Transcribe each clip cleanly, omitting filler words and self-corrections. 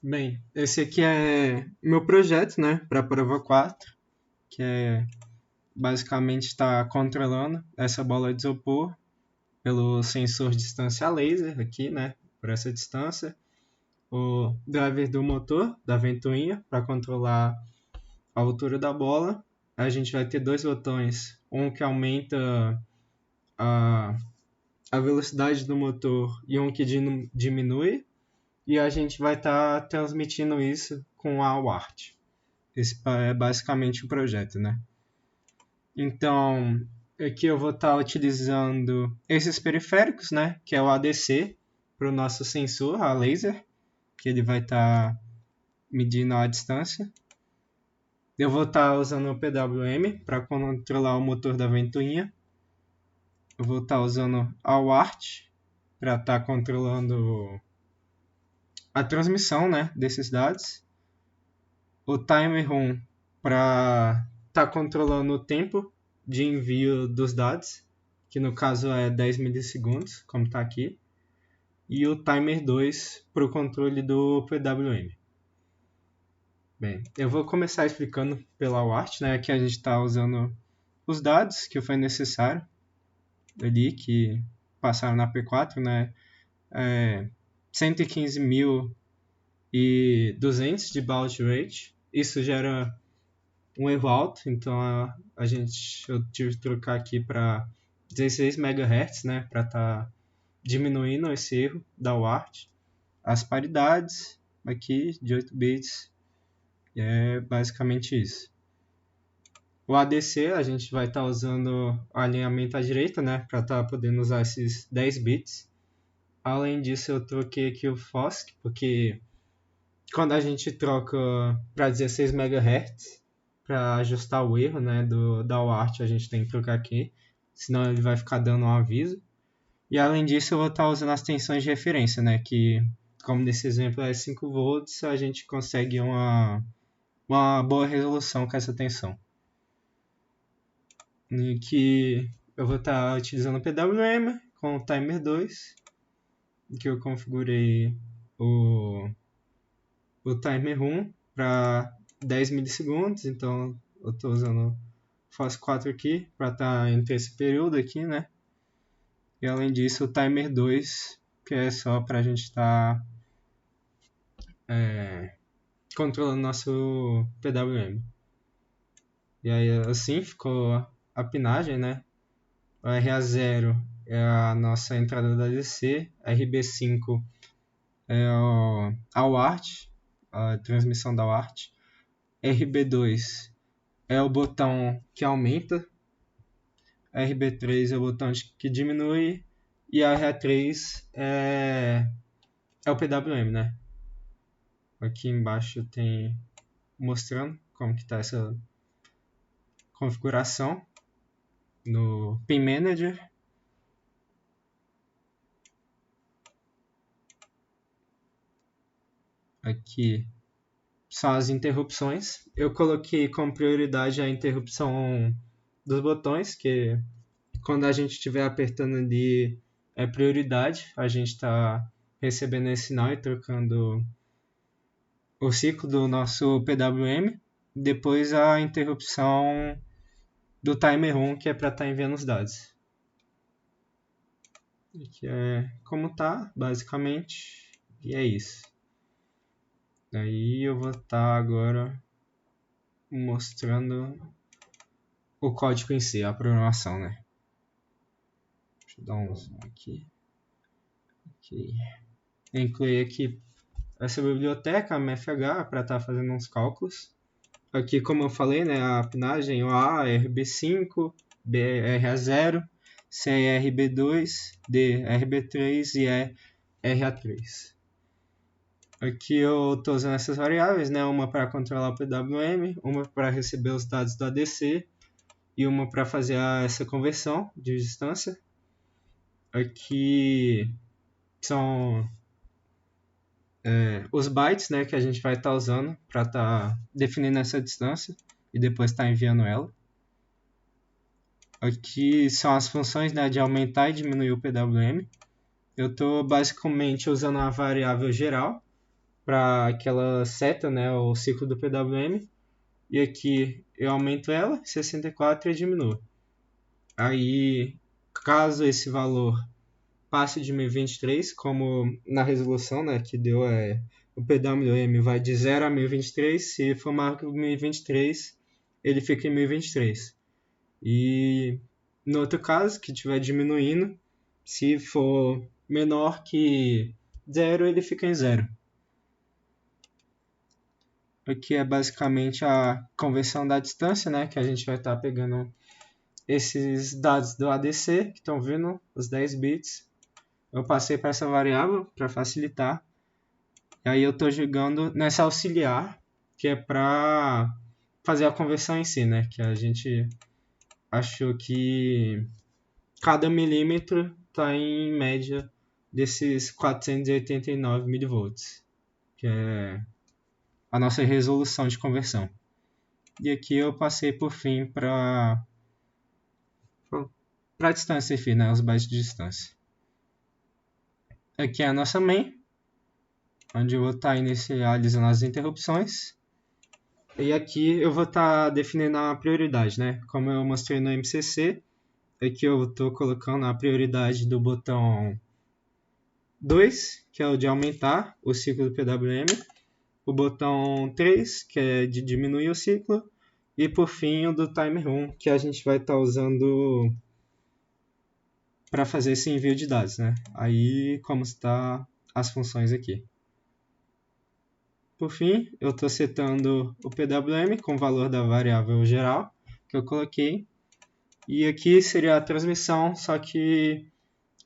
Bem, esse aqui é meu projeto, né, para a prova 4, que é basicamente estar controlando essa bola de isopor pelo sensor de distância laser aqui, né, por essa distância, o driver do motor da ventoinha para controlar a altura da bola. A gente vai ter dois botões, um que aumenta a, a velocidade do motor e um que diminui, e a gente vai estar transmitindo isso com a UART. Esse é basicamente o projeto, né? Então, aqui eu vou estar utilizando esses periféricos, né? Que é o ADC para o nosso sensor, a laser, que ele vai estar medindo a distância. Eu vou estar usando o PWM para controlar o motor da ventoinha. Eu vou estar usando a UART para estar controlando a transmissão, né, desses dados. O timer room para estar controlando o tempo de envio dos dados, que no caso é 10 milissegundos, como está aqui. E o timer 2 para o controle do PWM. Bem, eu vou começar explicando pela UART, né? Aqui a gente está usando os dados que foi necessário ali, que passaram na P4, né? 115.200 de baud rate. Isso gera um erro alto, então eu tive que trocar aqui para 16 MHz, né? Para estar diminuindo esse erro da UART. As paridades aqui de 8 bits, e é basicamente isso. O ADC a gente vai estar usando o alinhamento à direita, né, para estar podendo usar esses 10 bits. Além disso, eu troquei aqui o FOSC, porque quando a gente troca para 16 MHz, para ajustar o erro, né, da UART, a gente tem que trocar aqui, senão ele vai ficar dando um aviso. E além disso, eu vou estar usando as tensões de referência, né, que como nesse exemplo é 5 volts, a gente consegue uma boa resolução com essa tensão. E que eu vou estar utilizando o PWM com o timer 2, que eu configurei o timer 1 para 10 milissegundos, então eu estou usando o FOSS 4 aqui para estar entre esse período aqui, né? E além disso, o timer 2, que é só para a gente estar controlando nosso PWM. E aí assim ficou a pinagem, né? O RA0 é a nossa entrada da DC, RB5 é a UART, a transmissão da UART, RB2 é o botão que aumenta, RB3 é o botão que diminui, e a RA3 é o PWM, né? Aqui embaixo tem mostrando como que está essa configuração no Pin Manager. Aqui são as interrupções. Eu coloquei como prioridade a interrupção dos botões, que quando a gente estiver apertando ali é prioridade. A gente está recebendo esse sinal e trocando o ciclo do nosso PWM. Depois a interrupção do timer 1, que é para estar enviando os dados. Aqui é como tá, basicamente, e é isso. Daí eu vou estar agora mostrando o código em si, a programação, né? Deixa eu dar um zoom aqui. Eu incluí aqui essa biblioteca, a MFH, para estar fazendo uns cálculos. Aqui, como eu falei, né, a pinagem, o A é RB5, B é RA0, C é RB2, D é RB3 e E é RA3. Aqui eu estou usando essas variáveis, né, uma para controlar o PWM, uma para receber os dados do ADC e uma para fazer essa conversão de distância. Aqui são os bytes, né, que a gente vai estar usando para estar definindo essa distância e depois estar enviando ela. Aqui são as funções, né, de aumentar e diminuir o PWM. Eu estou basicamente usando a variável geral para aquela seta, né, o ciclo do PWM, e aqui eu aumento ela, 64, e diminuo. Aí, caso esse valor passe de 1023, como na resolução, né, que deu o PWM vai de 0 a 1023, se for maior que 1023, ele fica em 1023. E no outro caso, que estiver diminuindo, se for menor que 0, ele fica em 0. Aqui é basicamente a conversão da distância, né, que a gente vai estar pegando esses dados do ADC, que estão vindo, os 10 bits. Eu passei para essa variável para facilitar. E aí eu estou jogando nessa auxiliar, que é para fazer a conversão em si, né? Que a gente achou que cada milímetro está em média desses 489 milivolts, que é a nossa resolução de conversão. E aqui eu passei por fim para a distância, enfim, né? Os bytes de distância. Aqui é a nossa main, onde eu vou estar inicializando as interrupções. E aqui eu vou estar definindo a prioridade, né? Como eu mostrei no MCC, aqui eu estou colocando a prioridade do botão 2, que é o de aumentar o ciclo do PWM, o botão 3, que é de diminuir o ciclo, e por fim o do timer 1, que a gente vai estar usando para fazer esse envio de dados, né? Aí como está as funções aqui. Por fim, eu estou setando o PWM com o valor da variável geral que eu coloquei. E aqui seria a transmissão, só que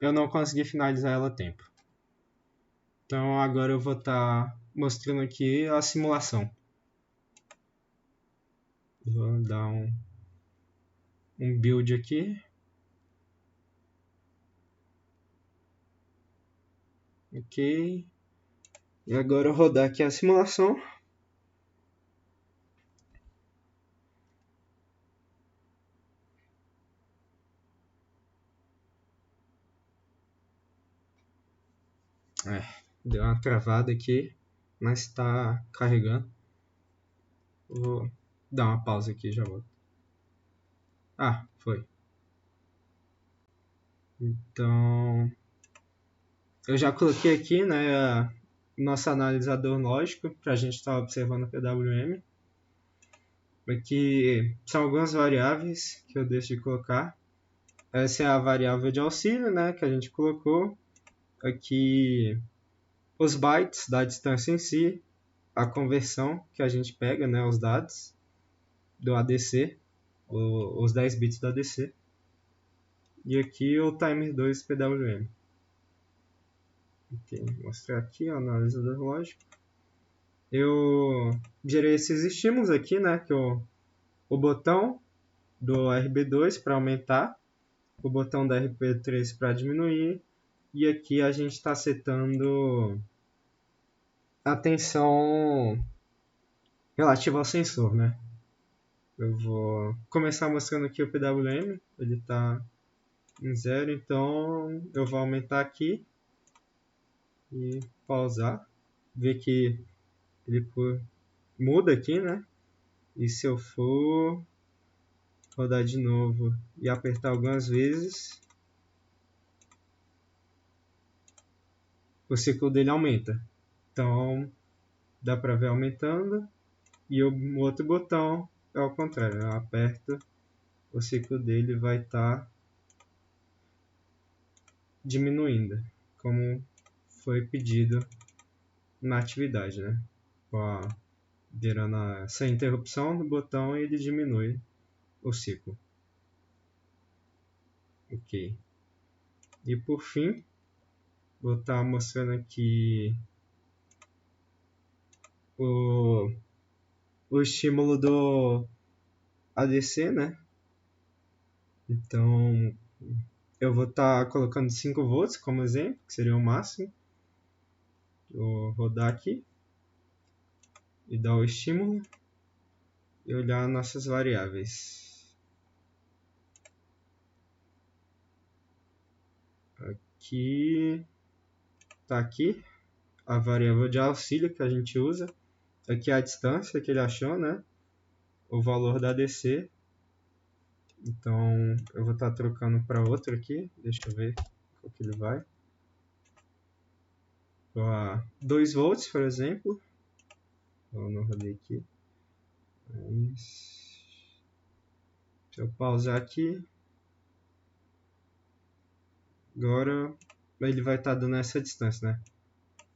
eu não consegui finalizar ela a tempo. Então agora eu vou estar mostrando aqui a simulação. Vou dar um build aqui. Ok. E agora eu rodar aqui a simulação. Deu uma travada aqui, mas está carregando. Vou dar uma pausa aqui e já volto. Foi. Então, eu já coloquei aqui, né, nosso analisador lógico para a gente estar observando o PWM. Aqui são algumas variáveis que eu deixo de colocar. Essa é a variável de auxílio, né, que a gente colocou. Aqui os bytes da distância em si, a conversão que a gente pega, né, os dados do ADC, os 10 bits do ADC. E aqui o timer 2 PWM. Okay, vou mostrar aqui o analisador lógico. Eu gerei esses estímulos aqui, né, que o botão do RB2 para aumentar, o botão da RB3 para diminuir, e aqui a gente está setando a tensão relativa ao sensor, né? Eu vou começar mostrando aqui o PWM, ele está em 0, então eu vou aumentar aqui e pausar, ver que ele muda aqui, né? E se eu for rodar de novo e apertar algumas vezes, o ciclo dele aumenta. Então, dá para ver aumentando. E o outro botão é ao contrário. Eu aperto, o ciclo dele vai estar diminuindo, como foi pedido na atividade, né? Virando essa interrupção do botão, ele diminui o ciclo. Ok. E por fim, vou estar mostrando aqui o estímulo do ADC, né? Então, eu vou estar colocando 5 volts como exemplo, que seria o máximo. Vou rodar aqui e dar o estímulo e olhar nossas variáveis. Aqui, tá aqui a variável de auxílio que a gente usa. Aqui é a distância que ele achou, né? O valor da DC. Então, eu vou estar trocando para outro aqui. Deixa eu ver qual que ele vai. A 2 volts, por exemplo. Eu não rodei aqui. Se eu pausar aqui. Agora, ele vai estar dando essa distância, né?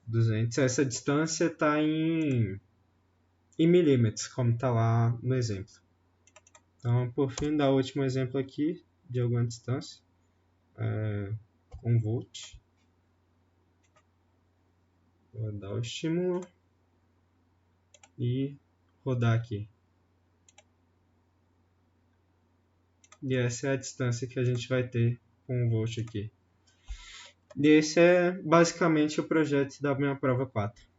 200. Essa distância está em milímetros, como está lá no exemplo. Então, por fim, dá o último exemplo aqui de alguma distância. 1 volt. Vou dar o estímulo e rodar aqui. E essa é a distância que a gente vai ter com 1 volt aqui. E esse é basicamente o projeto da minha prova 4.